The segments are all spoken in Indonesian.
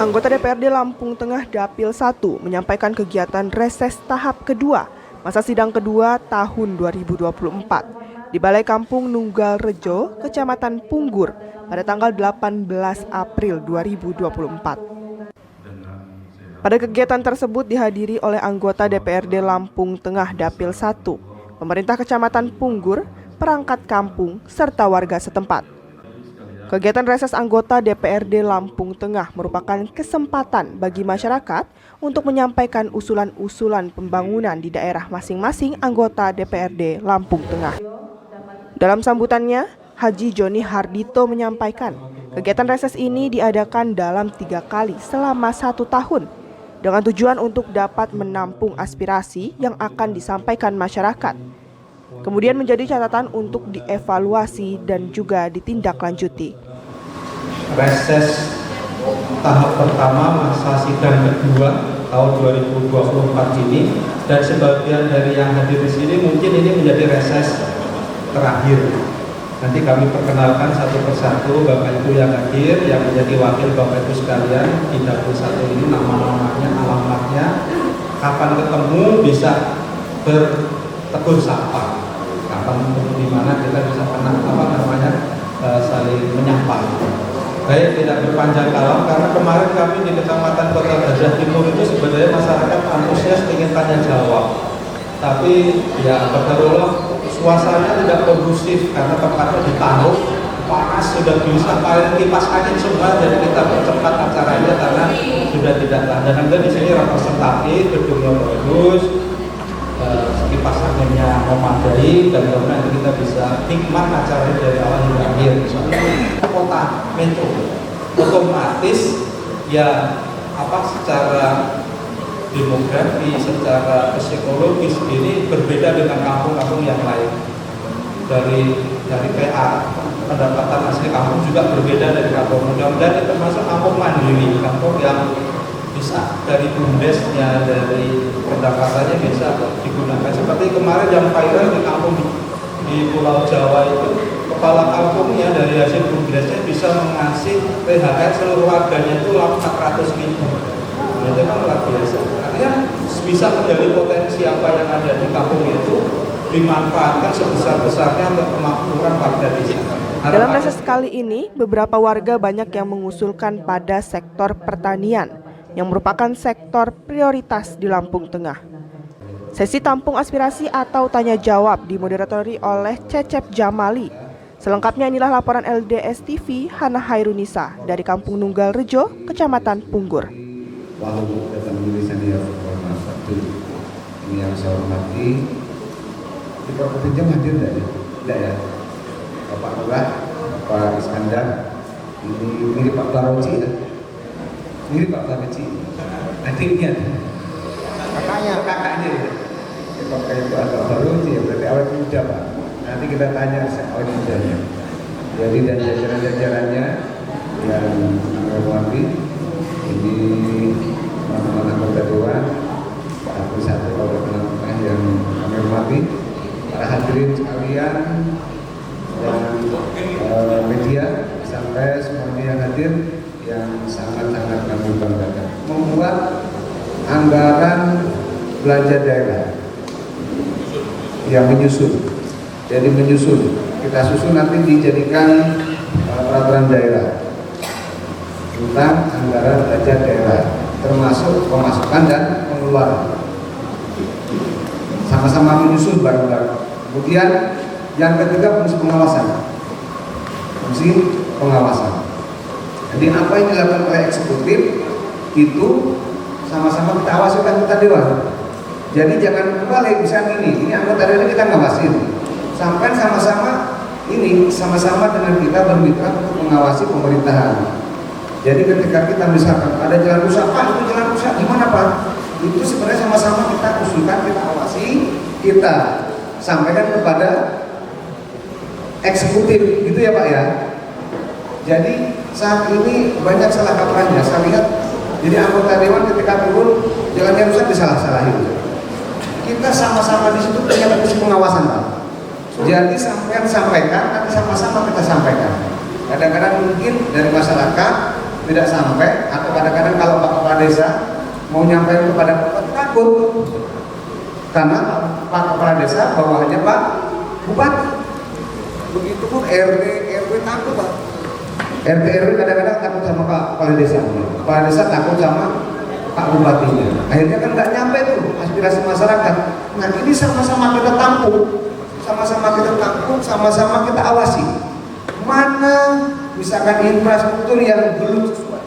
Anggota DPRD Lampung Tengah Dapil 1 menyampaikan kegiatan reses tahap kedua masa sidang kedua tahun 2024 di Balai Kampung Nunggal Rejo, Kecamatan Punggur pada tanggal 18 April 2024. Pada kegiatan tersebut dihadiri oleh anggota DPRD Lampung Tengah Dapil 1, pemerintah Kecamatan Punggur, perangkat kampung, serta warga setempat. Kegiatan reses anggota DPRD Lampung Tengah merupakan kesempatan bagi masyarakat untuk menyampaikan usulan-usulan pembangunan di daerah masing-masing anggota DPRD Lampung Tengah. Dalam sambutannya, Haji Joni Hardito menyampaikan kegiatan reses ini diadakan dalam 3 kali selama 1 tahun dengan tujuan untuk dapat menampung aspirasi yang akan disampaikan masyarakat. Kemudian menjadi catatan untuk dievaluasi dan juga ditindaklanjuti. Reses tahap pertama masa sidang kedua tahun 2024 ini, dan sebagian dari yang hadir di sini mungkin ini menjadi reses terakhir. Nanti kami perkenalkan satu persatu Bapak Ibu yang hadir, yang menjadi wakil Bapak Ibu sekalian di dapil 1 ini, nama-namanya, alamatnya, kapan ketemu bisa bertegur sapa. Kapan di mana kita bisa saling menyapa. Baik, tidak berpanjang kalam, karena kemarin kami di Kecamatan Kota Gajah Timur itu sebenarnya masyarakat antusias ingin tanya jawab, tapi ya qadarullah suasana tidak kondusif karena tempatnya ditaruh panas, sudah bisa paling kipas angin semua, jadi kita percepat acaranya karena sudah tidak tahan. Dan di sini representatif, gedungnya bagus, kipas anginnya memadai, dan kemudian kita bisa nikmat acaranya dari awal hingga akhir. Kota metro otomatis ya secara demografi, secara psikologis ini berbeda dengan kampung-kampung yang lain. Dari PA, pendapatan asli kampung juga berbeda dari kampung. Mudah-mudahan itu termasuk kampung mandiri, kampung yang bisa dari bumdesnya, dari pendapatannya bisa digunakan. Seperti kemarin yang viral di kampung di Pulau Jawa itu, kepala kampungnya dari hasil bumdesnya bisa mengasih THR seluruh warganya itu 400 ribu. Itu kan luar biasa. Artinya bisa menjadi potensi apa yang ada di kampung itu dimanfaatkan sebesar-besarnya untuk kemakmuran warga di sana. Dalam reses kali ini, beberapa warga banyak yang mengusulkan pada sektor pertanian yang merupakan sektor prioritas di Lampung Tengah. Sesi tampung aspirasi atau tanya jawab dimoderatori oleh Cecep Jamali. Selengkapnya inilah laporan LDS TV Hana Hairunisa dari Kampung Nunggal Rejo, Kecamatan Punggur. Walaupun datang diri senior Formas 1 ini yang saya hormati, di Provinsi hadir tidak ya? Bapak Lurah, Pak Iskandar, ini Pak Klaroci ya? Ini Pak Klaroci, adiknya, kakaknya. Pakai itu agak baru sih, berarti awet muda Pak. Nanti kita tanya awet mudanya. Jadi dan jajaran-jajarannya yang menghormati, ini teman-teman anggota dewan, Dapil 1 Kabupaten Tengah yang kami hormati, para hadirin sekalian dan media sampai semuanya yang hadir, yang sangat-sangat kami banggakan. Membuat anggaran belanja daerah yang menyusun. Jadi menyusun, kita susun nanti dijadikan peraturan daerah tentang anggaran belanja daerah, termasuk pemasukan dan pengeluaran. Sama-sama menyusun bareng-bareng. Kemudian yang ketiga fungsi pengawasan. Fungsi pengawasan. Jadi apa yang dilakukan oleh eksekutif itu sama-sama kita awasi anggota dewan. Jadi jangan kembali misalnya ini anggota dewan kita ngawasin, sampai sama-sama dengan kita bermitra untuk mengawasi pemerintahan. Jadi ketika kita misalkan ada jalan rusak, Pak itu jalan rusak gimana Pak? Itu sebenarnya sama-sama kita usulkan, kita awasi, kita sampaikan kepada eksekutif, gitu ya Pak ya. Jadi saat ini banyak salah kaprahnya, saya lihat. Jadi anggota dewan ketika turun jalannya rusak disalah-salahin. Kita sama-sama di situ punya fungsi pengawasan Pak. Jadi sampai sampaikan, nanti sama-sama kita sampaikan. Kadang-kadang mungkin dari masyarakat tidak sampai, atau kadang-kadang kalau Pak Kepala Desa mau nyampaikan kepada Bupati takut, karena Pak Kepala Desa bawahannya Pak Bupati. Begitu pun RT RW takut Pak. RT RW kadang-kadang takut sama Pak Kepala Desa. Kepala Desa takut sama Pak Bupatinya. Akhirnya kan nggak nyampe tuh aspirasi masyarakat. Nah ini sama-sama kita tampung, sama-sama kita awasi. Mana misalkan infrastruktur yang belum sesuai.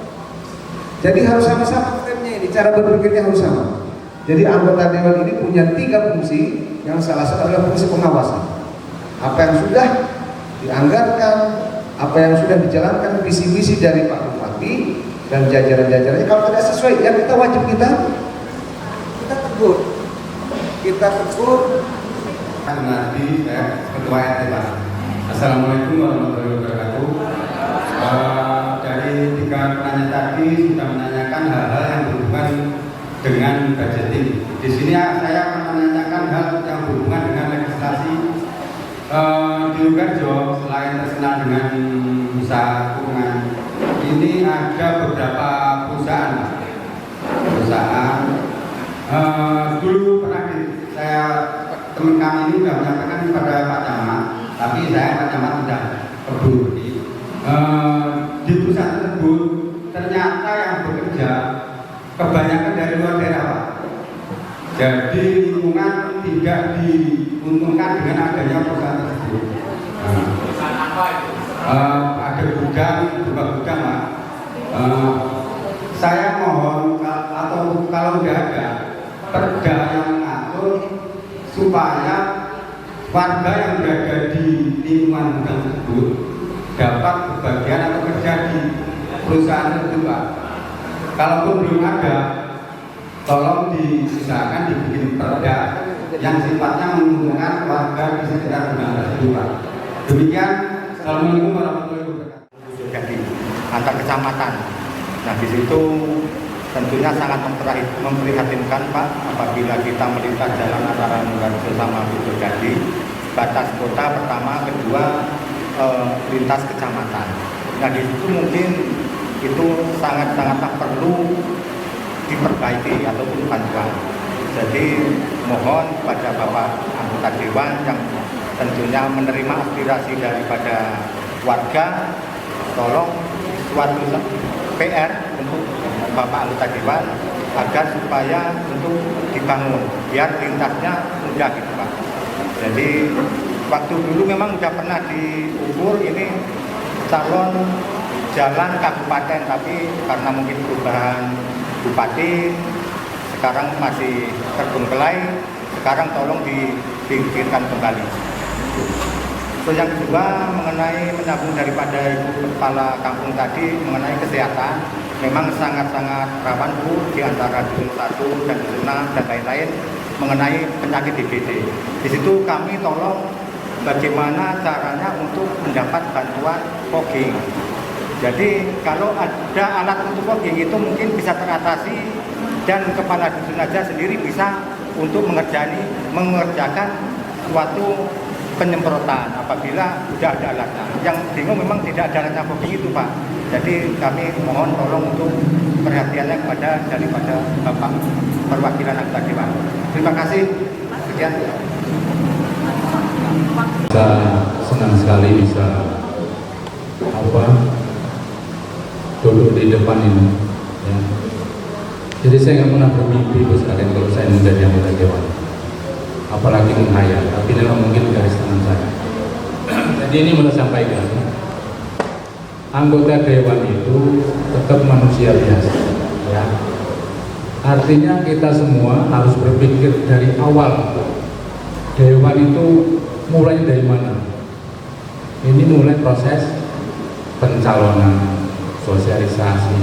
Jadi harus sama-sama frame-nya ini, cara berpikirnya harus sama. Jadi anggota dewan ini punya 3 fungsi, yang salah satu adalah fungsi pengawasan. Apa yang sudah dianggarkan, apa yang sudah dijalankan, visi-visi dari Pak Bupati dan jajaran-jajarannya, kalau tidak sesuai, ya kita wajib kita tegur. Nanti Ketua RT Pak. Assalamualaikum warahmatullahi wabarakatuh. Dari 3 penanya tadi sudah menanyakan hal-hal yang berhubungan dengan budgeting. Di sini saya akan menanyakan hal yang berhubungan dengan legislasi di Lugarjo. Selain terkenal dengan usaha kurungan, ini ada beberapa perusahaan. Dulu pernah teman kami ini sudah menyampaikan kepada Pak Camat, tapi Pak Camat sudah kabur. Di perusahaan tersebut ternyata yang bekerja kebanyakan dari luar daerah Pak. Jadi lingkungan tidak diuntungkan dengan adanya perusahaan tersebut. Perusahaan apa itu? Ada gudang, beberapa gudang Pak. Saya mohon atau kalau tidak ada perda yang mengatur supaya warga yang berada di lingkungan gudang tersebut dapat berbagian atau kerja di perusahaan tersebut Pak. Kalaupun belum ada, tolong diusahakan dibikin perda yang sifatnya menguntungkan warga di sekitar gudang tersebut Pak. Demikian, Assalamualaikum warahmatullahi wabarakatuh. Jadi antar kecamatan. Nah di situ tentunya sangat memprihatinkan Pak apabila kita melintas jalan antara Lugarjo sama Bojogadi, batas kota pertama, kedua lintas kecamatan. Nah di situ mungkin itu sangat-sangatlah perlu diperbaiki ataupun bantuan. Jadi mohon kepada Bapak anggota Dewan yang tentunya menerima aspirasi daripada warga, tolong suatu PR untuk Bapak anggota Dewan agar supaya untuk dibangun biar lintasnya mudah gitu Pak. Jadi waktu dulu memang sudah pernah diukur ini calon jalan kabupaten, tapi karena mungkin perubahan bupati sekarang masih terbengkelai, sekarang tolong dipikirkan kembali. Terus yang kedua mengenai menyambung daripada Ibu Kepala Kampung tadi mengenai kesehatan, memang sangat-sangat rawan Bu di antara dusun 1 dan dusun 6 dan lain-lain mengenai penyakit DBD. Di situ kami tolong bagaimana caranya untuk mendapat bantuan fogging. Jadi kalau ada alat untuk fogging itu mungkin bisa teratasi dan kepala dusun aja sendiri bisa untuk mengerjakan suatu penyemprotan apabila sudah ada alatnya. Yang bingung memang tidak ada alatnya fogging itu Pak. Jadi kami mohon tolong untuk perhatiannya daripada Bapak perwakilan anggota Dewan. Terima kasih. Sekian. Saya senang sekali bisa duduk di depan ini. Ya. Jadi saya nggak pernah bermimpi sekalian kalau saya menjadi anggota Dewan. Apalagi menghayal, tapi ini mungkin garis tangan saya. Jadi ini mau sampaikan, anggota Dewan itu tetap manusia biasa, ya. Artinya kita semua harus berpikir dari awal. Dewan itu mulai dari mana? Ini mulai proses pencalonan, sosialisasi,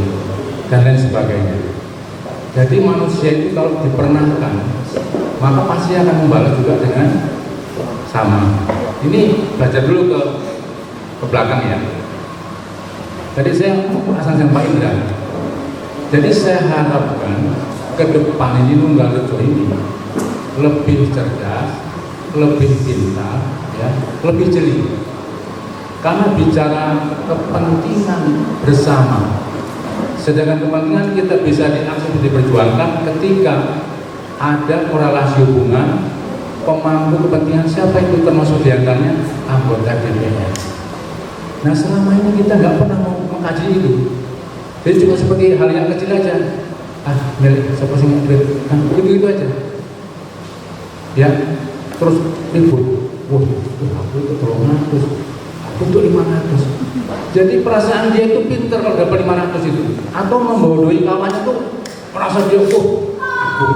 dan lain sebagainya. Jadi manusia itu kalau dipernahkan, maka pasti akan membalas juga dengan sama. Ini belajar dulu ke belakang ya. Jadi saya asal Pak Indra. Jadi saya harapkan ke depan ini Lugarjo ini lebih cerdas, lebih pintar, ya, lebih jeli. Karena bicara kepentingan bersama, Sedangkan kepentingan kita bisa diperjuangkan ketika ada korelasi hubungan pemangku kepentingan, siapa itu termasuk diantaranya anggota DPR. Nah selama ini kita nggak pernah mau mengkaji itu. Jadi cuma seperti hal yang kecil aja. Milik siapa sih ngambil? Kan begitu aja. Ya, terus ribut. Wah, aku itu 300, aku itu 500. Jadi perasaan dia itu pinter kalau dapat 500 itu, atau membodohi kawannya tuh merasa dia aku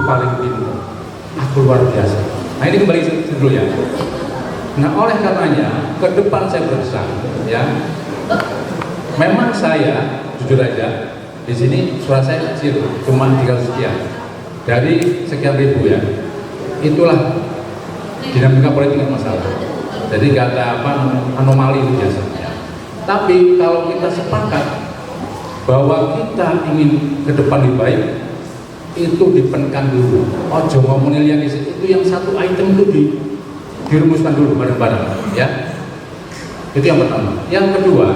paling pinter, aku luar biasa. Nah ini kembali dulu ya. Nah oleh karenanya ke depan saya berpesan ya, memang saya jujur aja di sini suara saya kecil, cuma 300 sekian dari sekian ribu ya. Itulah dinamika politik nggak masalah. Jadi nggak ada anomali itu biasanya. Tapi kalau kita sepakat bahwa kita ingin ke depan lebih baik, itu dipenkan dulu. Ojo ngomongin yang itu yang satu item itu dirumuskan dulu bareng-bareng ya. Itu yang pertama. Yang kedua,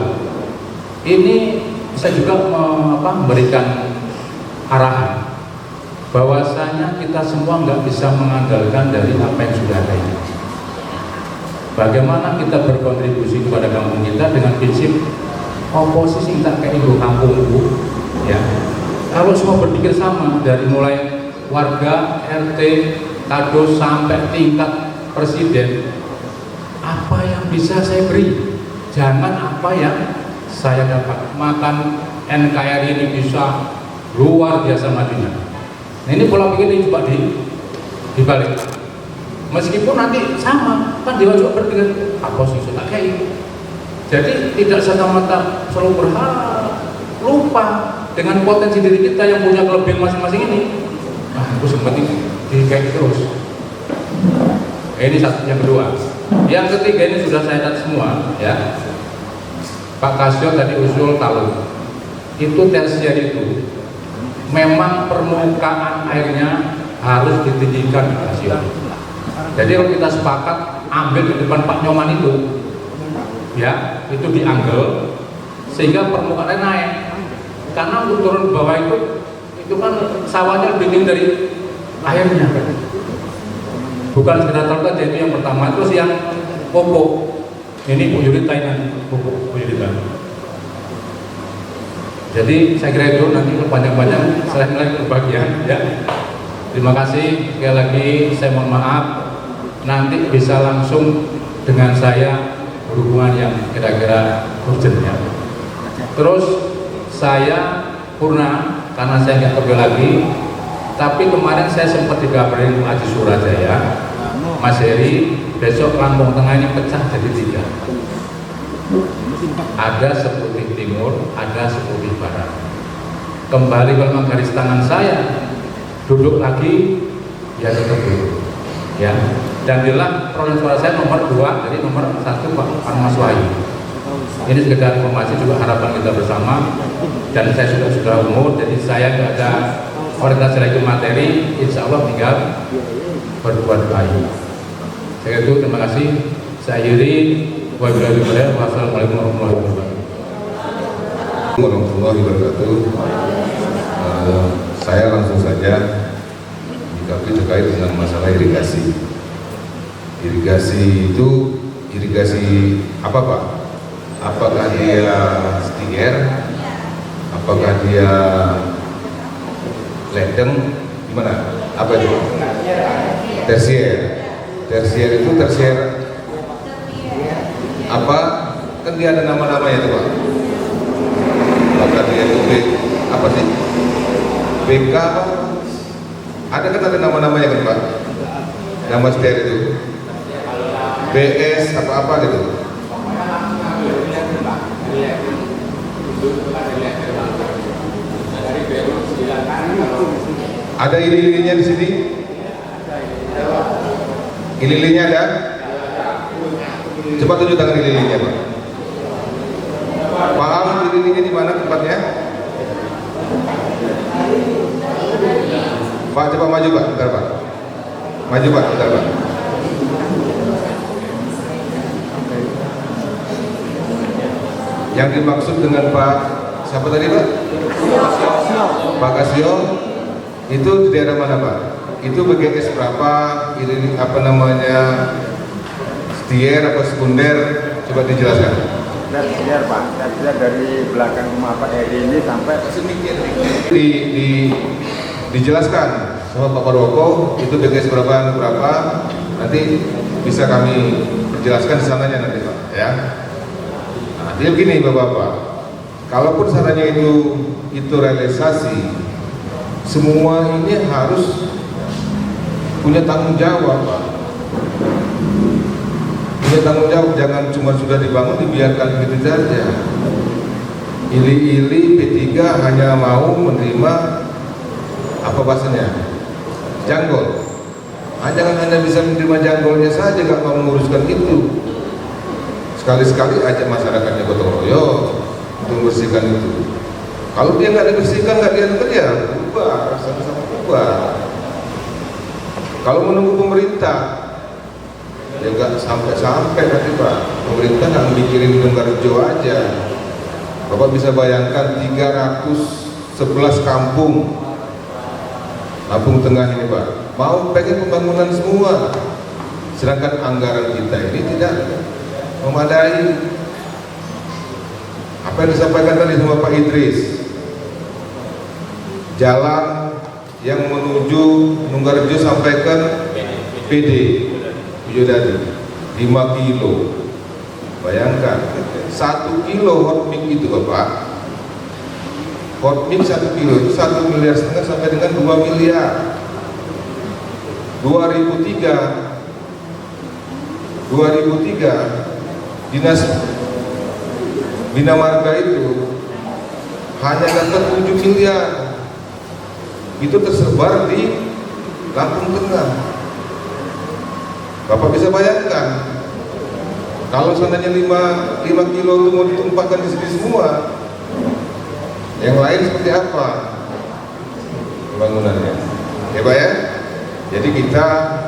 ini saya juga memberikan arahan bahwasanya kita semua nggak bisa mengandalkan dari apa yang sudah ada ini. Bagaimana kita berkontribusi kepada kampung kita dengan prinsip oposisi tak kayak ibu kampungku ya. Kalau semua berpikir sama dari mulai warga, RT, kado sampai tingkat presiden, apa yang bisa saya beri? Jangan apa yang saya dapat. Makan NKRI ini bisa luar biasa majunya. Nah ini pola pikir ini coba dibalik. Meskipun nanti sama, kan Dewa juga berpikir apa sih sudah kayak. Jadi tidak serta-merta selalu berharap, lupa dengan potensi diri kita yang punya kelebihan masing-masing ini. Aku sempetin kayak terus. Ini satu, yang kedua. Yang ketiga ini sudah saya catat semua ya. Pak Kasyo tadi usul taluk. Itu tersier itu memang permukaan airnya harus ditinggikan di Kasyo. Jadi kalau kita sepakat ambil di depan Pak Nyoman itu ya, itu dianggel sehingga permukaan air naik. Karena untuk turun ke bawah itu kan sawahnya lebih tinggi dari airnya. Bukan sekedar taluk aja, itu yang pertama. Terus yang pupuk, ini Bu Yurita ini pupuk Bu Yurita. Jadi saya kira itu, nanti panjang-panjang saya mulai berbagian ya. Terima kasih sekali lagi, saya mohon maaf nanti bisa langsung dengan saya berhubungan yang kira-kira urgent ya. Terus saya Purna, karena saya nggak kerja lagi, tapi kemarin saya sempat dikabarin Haji Surajaya, Mas Heri, besok Lampung Tengah ini pecah jadi 3. Ada Seputih Timur, ada Seputih Barat. Kembali ke garis tangan saya, duduk lagi, ya tetap duduk. Ya, dan jelas perolehan suara saya nomor 2, jadi nomor 1 Pak Mas Wahyu. Ini sekedar informasi juga harapan kita bersama. Dan saya sudah umur, jadi saya tidak ada orientasi lagi materi. Insya Allah tinggal berbuat baik. Saya itu terima kasih. Saya akhiri. Wassalamualaikum warahmatullahi wabarakatuh. Saya langsung saja menyikapi terkait dengan masalah irigasi. Irigasi itu irigasi apa Pak? Apakah dia stiker? Apakah dia ledeng? Gimana? Apa itu? Tersier. Tersier itu tersier apa? Kan dia ada nama-namanya tuh Pak. Apakah dia itu apa sih? BK apa? Ada kan ada nama-namanya kan Pak? Nama stiker itu BS apa-apa gitu. Ada ili-ilinya di sini? Ili-ilinya ada? Coba tunjuk tangan ili-ilinya Pak. Paham ili-ilinya di mana tempatnya? Pak, coba maju Pak, bentar Pak. Maju Pak, bentar Pak. Yang dimaksud dengan Pak Siapa tadi Pak? Pak Kasio. Itu di daerah mana Pak? Itu BGS berapa? Ini apa namanya? Stier apa sekunder? Coba dijelaskan. Biar Pak, saya dari belakang rumah Pak Eri ini sampai dijelaskan sama Pak Purwoko itu BGS berapa, nanti bisa kami jelaskan di sananya nanti Pak ya. Nah, jadi begini Bapak-Bapak, kalaupun sananya itu realisasi, semua ini harus punya tanggung jawab Pak. Punya tanggung jawab, jangan cuma sudah dibangun dibiarkan begitu saja. Ili-ili P3 hanya mau menerima apa bahasanya? Janggol. Jangan hanya bisa menerima janggolnya saja, gak mau menguruskan itu. Sekali-sekali ajak masyarakatnya gotong royong untuk membersihkan itu. Kalau dia nggak dibersihkan, nggak diantar ya bubar, sama-sama bubar. Kalau menunggu pemerintah, ya nggak sampai nanti Pak. Pemerintah nggak mikirin Nunggarjo aja. Bapak bisa bayangkan 311 kampung Lampung Tengah ini Pak, mau pengen pembangunan semua, sedangkan anggaran kita ini tidak memadai. Apa yang disampaikan tadi sama Pak Idris, jalan yang menuju Nunggarjo sampai ke PD Widodari 5 kilo. Bayangkan 1 kilo hot mix itu Bapak, hot mix 1 kilo itu 1,5 miliar sampai dengan 2 miliar. 2003 Dinas Bina Marga itu hanya dapat 7 miliar. Itu tersebar di Lampung Tengah. Bapak bisa bayangkan kalau seandainya 5 kilo itu mau ditumpahkan di sini semua, yang lain seperti apa pembangunannya ya Pak ya. Jadi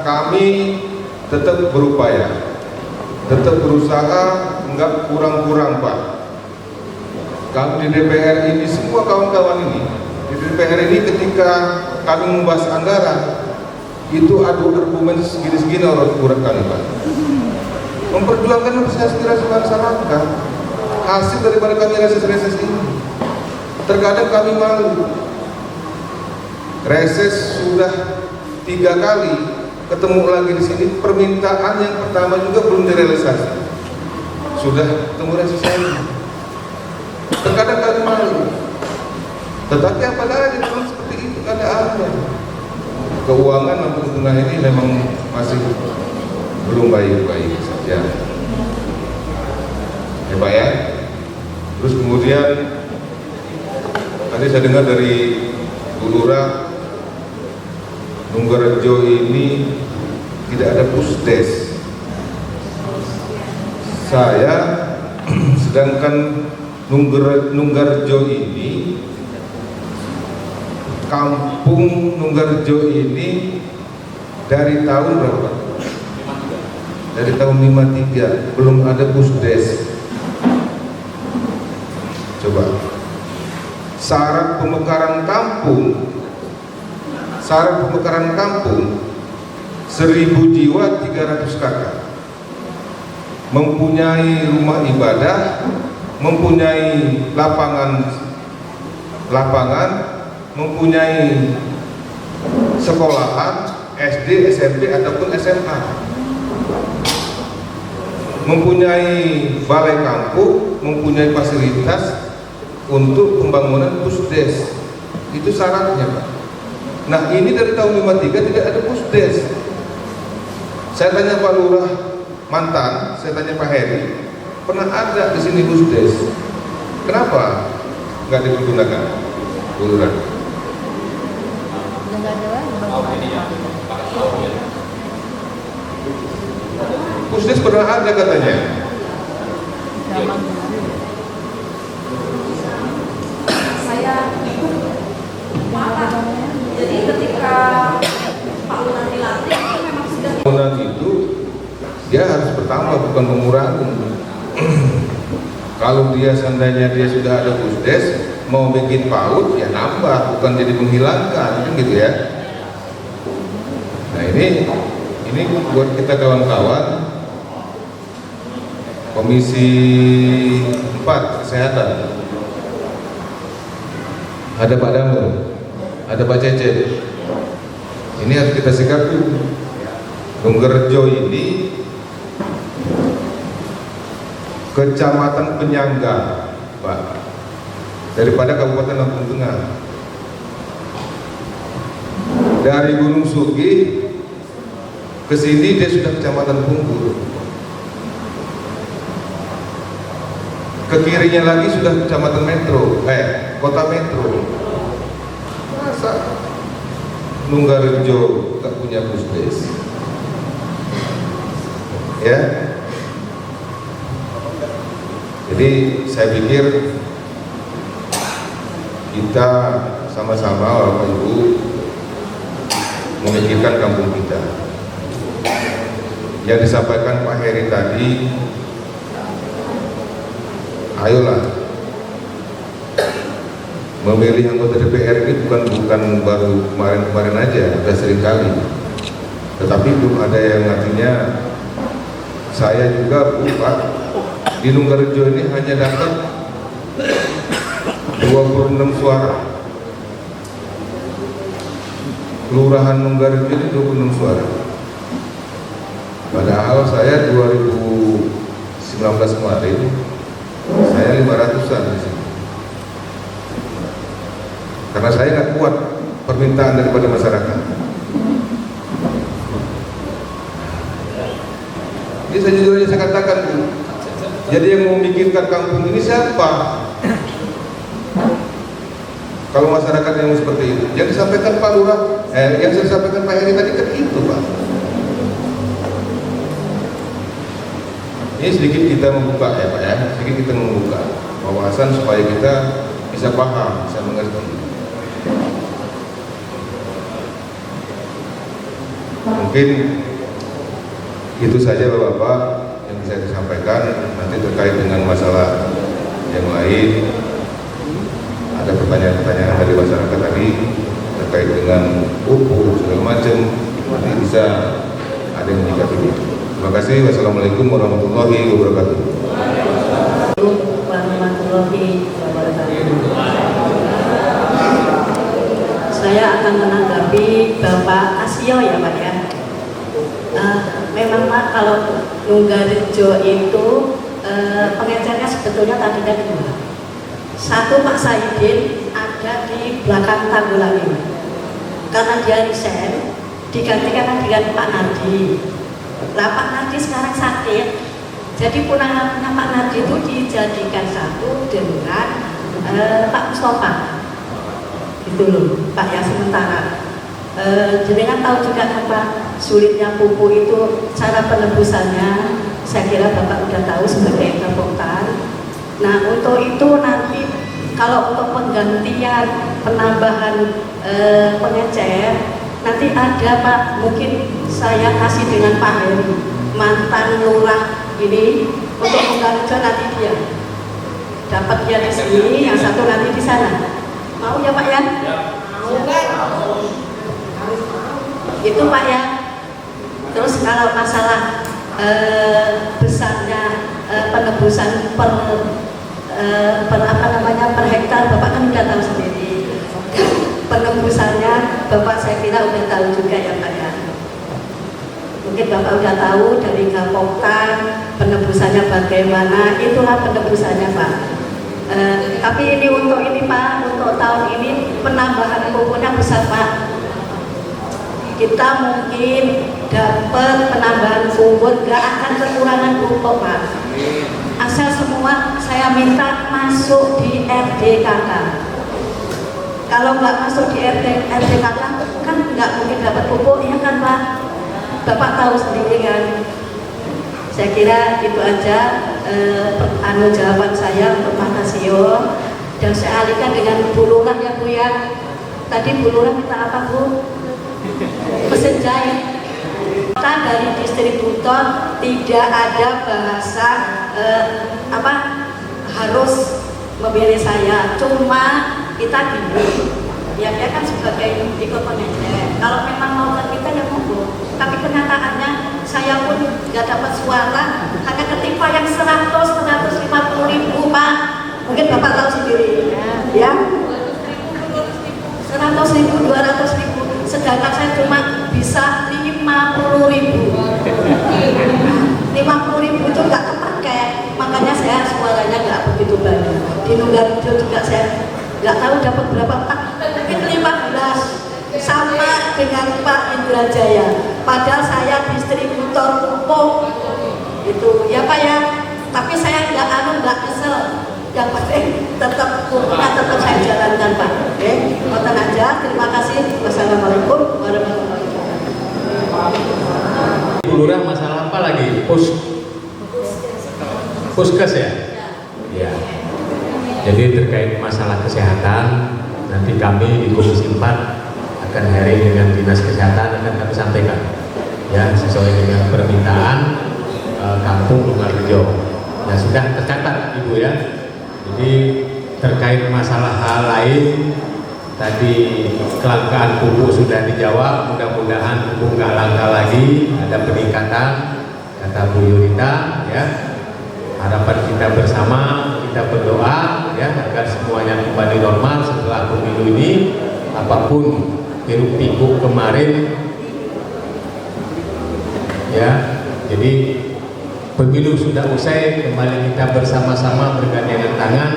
kami tetap berupaya, tetap berusaha, enggak kurang-kurang Pak. Kami di DPR ini, semua kawan-kawan ini di DPR ini, ketika kami membahas anggaran itu adu argumen segini-segini orang kurang kali Pak, memperjuangkan aspirasi masyarakat. Hasil daripada kami reses ini, terkadang kami malu. Reses sudah 3 kali, ketemu lagi di sini, permintaan yang pertama juga belum direalisasi, sudah ketemu reses lagi. Terkadang kami malu, tetapi apalagi kalau seperti itu keadaannya. Keuangan Lampung Tengah ini memang masih belum baik-baik saja ya Pak ya. Terus kemudian tadi saya dengar dari Bu Lurah, Nunggarjo ini tidak ada pusdes. Saya sedangkan Nunggarjo ini, kampung Nunggarjo ini dari tahun berapa? Dari tahun 53 belum ada pusdes. Coba syarat pemekaran kampung 1000 jiwa 300 kakak, mempunyai rumah ibadah, mempunyai lapangan, mempunyai sekolahan SD, SMP ataupun SMA, mempunyai balai kampung, mempunyai fasilitas untuk pembangunan pusdes. Itu syaratnya Pak. Nah ini dari tahun 53 tidak ada pusdes. Saya tanya Pak Lurah mantan, saya tanya Pak Heri, pernah ada di sini pusdes? Kenapa nggak dipergunakan, Bu Lurah? Pusdes pernah ada katanya. Saya jadi ketika Pak Lurah dilatih itu memang sudah Pembangunan itu dia harus bertambah bukan mengurangi. Kalau dia seandainya dia sudah ada pusdes, mau bikin PAUD ya nambah, bukan jadi menghilangkan, kan gitu ya. Nah ini buat kita kawan-kawan Komisi 4 Kesehatan, ada Pak Damur, ada Pak Cecep, ini harus kita sikapi. Nunggalrejo ini kecamatan penyangga, Pak, daripada Kabupaten Lampung Tengah. Dari Gunung Sugi ke sini dia sudah kecamatan Punggur. Ke kirinya lagi sudah kecamatan metro, kota metro. Masa Nunggalrejo tak punya puskes? Ya. Jadi saya pikir kita sama-sama Bapak Ibu memikirkan kampung kita. Yang disampaikan Pak Heri tadi, ayolah memilih anggota DPR ini bukan baru kemarin-kemarin aja, sudah sering kali. Tetapi belum ada yang artinya saya juga Pak di Nunggalrejo ini hanya dapat 26 suara. Kelurahan Nunggalrejo ini 26 suara. Padahal saya 2019 kemarin saya 500-an di sini. Karena saya nggak kuat permintaan daripada masyarakat. Ini sejujurnya saya katakan, Bu. Jadi yang memikirkan kampung ini siapa? Kalau masyarakat yang seperti itu, yang disampaikan Pak Lurah, yang saya sampaikan Pak Heri tadi kan itu, Pak. Ini sedikit kita membuka ya Pak ya, sedikit kita membuka wawasan supaya kita bisa paham, bisa mengerti. Mungkin itu saja Bapak-Bapak yang bisa disampaikan. Nanti terkait dengan masalah yang lain, ada pertanyaan-pertanyaan dari masyarakat tadi terkait dengan pupuk segala macam, nanti bisa ada yang menyikapi itu. Terima kasih. Wassalamualaikum warahmatullahi wabarakatuh. Saya akan menanggapi Bapak Asio ya Pak ya. Memang Pak, kalau Nunggalrejo itu pengecernya sebetulnya tadinya dua. Satu Pak Saidin ada di belakang Tanggulangi. Karena dia resign, digantikan dengan Pak Nardi. Lah Pak Nardi sekarang sakit, jadi punangannya Pak Nardi itu dijadikan satu dengan Pak Mustafa. Itu loh Pak yang sementara. Jenengan tahu juga kan Pak, sulitnya pupuk itu cara penebusannya. Saya kira Bapak udah tahu sebagai interpoktan. Nah untuk itu nanti kalau untuk penggantian penambahan pengecer nanti ada Pak, mungkin saya kasih dengan Pak Heri, mantan lurah ini untuk Nunggalrejo, nanti dia dapat dia di sini, yang satu nanti di sana. Mau ya Pak ya? Mau kan? Itu Pak ya. Terus kalau masalah besarnya penebusan per hektar, Bapak kan udah tahu sendiri. Penebusannya Bapak saya kira udah tahu juga ya Pak ya. Mungkin Bapak udah tahu dari Gapoktan penebusannya bagaimana, itulah penebusannya Pak. Tapi ini untuk ini Pak, untuk tahun ini penambahan pupuknya besar Pak. Kita mungkin dapat penambahan pupuk, gak akan kekurangan pupuk Pak. Asal semua saya minta masuk di RDKK. Kalau nggak masuk di RDKK kan nggak mungkin dapat pupuk, ya kan Pak? Bapak tahu sendiri kan. Saya kira itu aja jawaban saya untuk Pak Kasio, dan saya alihkan dengan Bu Lurah ya Bu ya. Tadi Bu Lurah minta apa Bu? Mesin jahit. Dari distributor tidak ada bahasa harus memilih saya. Cuma kita gini, ya dia kan sebagai ikut pengecer. Kalau memang mau ke kita ya monggo. Tapi kenyataannya saya pun nggak dapat suara, hanya ketimpa yang 150 ribu Pak. Mungkin Bapak tahu sendiri, ya. 100 ribu, 200 ribu, sedangkan saya cuma bisa 50 ribu. 50 ribu itu nggak kepake, makanya saya suaranya nggak begitu banyak. Di Nunggalrejo juga saya nggak tahu dapat berapa, mungkin 15, sama dengan Pak Indrajaya. Padahal saya distributor pupuk, itu ya Pak ya. Tapi saya nggak kesel. Yang penting tetap pupuknya tetap saya jalankan Pak. Oke, konten aja. Terima kasih. Wassalamualaikum warahmatullahi wabarakatuh. Lurah masalah apa lagi? Puskes ya? Ya. Jadi terkait masalah kesehatan, nanti kami di Komisi 4 akan sharing dengan Dinas Kesehatan, akan kami sampaikan ya sesuai dengan permintaan Kampung Nunggalrejo. Ya sudah tercatat Ibu ya. Jadi terkait masalah hal lain, tadi kelangkaan pupuk sudah dijawab, mudah-mudahan pupuk nggak langka lagi, ada peningkatan, kata Bu Yunita ya. Harapan kita bersama, kita berdoa ya agar semuanya kembali normal setelah pemilu ini. Apapun hiruk pikuk kemarin ya, jadi pemilu sudah usai, kembali kita bersama-sama bergandengan tangan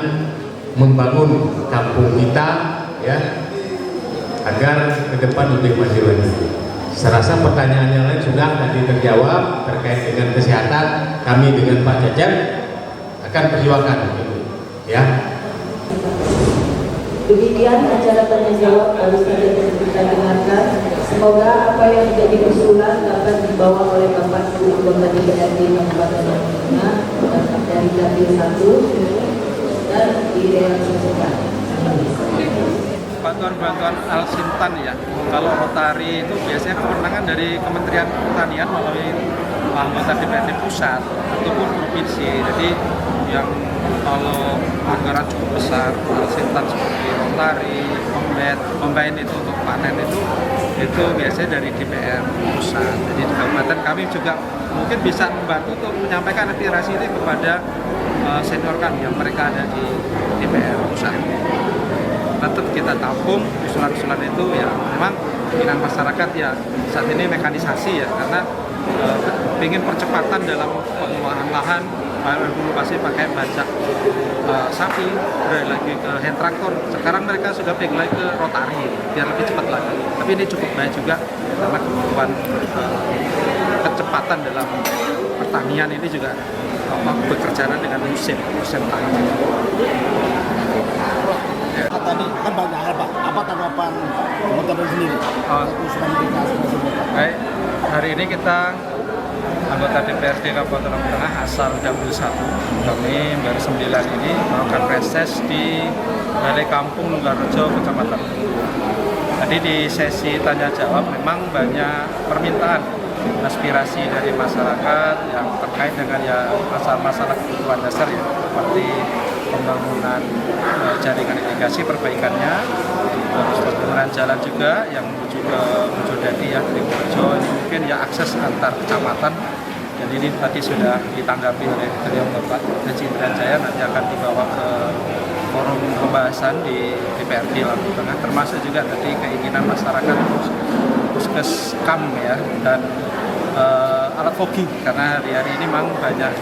membangun kampung kita ya, agar ke depan lebih maju lagi. Serasa pertanyaan yang lain sudah tadi terjawab terkait dengan kesehatan. Kami dengan Pak Cecep akan perjuangkan ya. Demikian acara tanya jawab baru saja kita dengarkan. Semoga apa yang menjadi usulan dapat dibawa oleh Bapak Ibu anggota DPRD Kabupaten Lampung dari Dapil 1 dan direalisasikan. Bantuan-bantuan Al-Sintan ya. Kalau Rotari itu biasanya kewenangan dari Kementerian Pertanian melalui anggota DPRD pusat ataupun provinsi. Jadi yang kalau anggaran cukup besar, Al-Sintan seperti Rotari, Combine itu untuk panen itu biasanya dari DPR pusat. Jadi di kabupaten kami juga mungkin bisa membantu untuk menyampaikan aspirasi ini kepada senior kami yang mereka ada di DPR pusat. Tetap kita tampung usulan-usulan itu ya, memang keinginan masyarakat ya saat ini mekanisasi ya, karena ingin percepatan dalam pengelolaan lahan. Dulu pasti pakai bajak sapi, beralih lagi ke hand traktor. Sekarang mereka sudah beralih ke Rotari biar lebih cepat lagi. Tapi ini cukup baik juga karena kebutuhan kecepatan dalam pertanian ini juga bekerja dengan musim tanam. Tadi kan banyak hal Pak, apa tanggapan teman-teman sendiri? Baik, hari ini kita anggota DPRD Kabupaten Lampung Tengah asal Dapil 1, kami baru 9 ini melakukan reses di Balai Kampung Nunggalrejo Kecamatan. Tadi di sesi tanya jawab memang banyak permintaan aspirasi dari masyarakat yang terkait dengan ya masalah-masalah kebutuhan dasar ya, seperti pembangunan jaringan irigasi, perbaikannya, terus pembangunan jalan juga yang menuju ke Mojodadi ya, dari Purworejo, ini mungkin ya akses antar kecamatan. Dan ini tadi sudah ditanggapi oleh beliau Bapak Haji Indrajaya, nanti akan dibawa ke forum pembahasan di DPRD Lampung Tengah, termasuk juga tadi keinginan masyarakat puskes kam ya, dan alat fogging, karena hari-hari ini memang banyak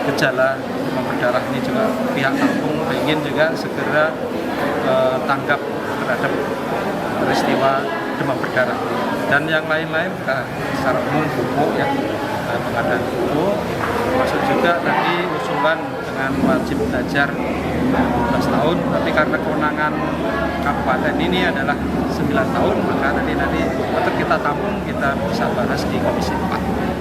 gejala demam berdarah. Ini juga pihak kampung ingin juga segera tanggap terhadap peristiwa demam berdarah. Dan yang lain-lain secara umum pupuk ya, pengadaan pupuk, termasuk juga tadi usulan dengan wajib belajar 12 tahun, tapi karena kewenangan kabupaten ini adalah 9 tahun, maka nanti tetap kita tampung, kita bisa bahas di Komisi 4.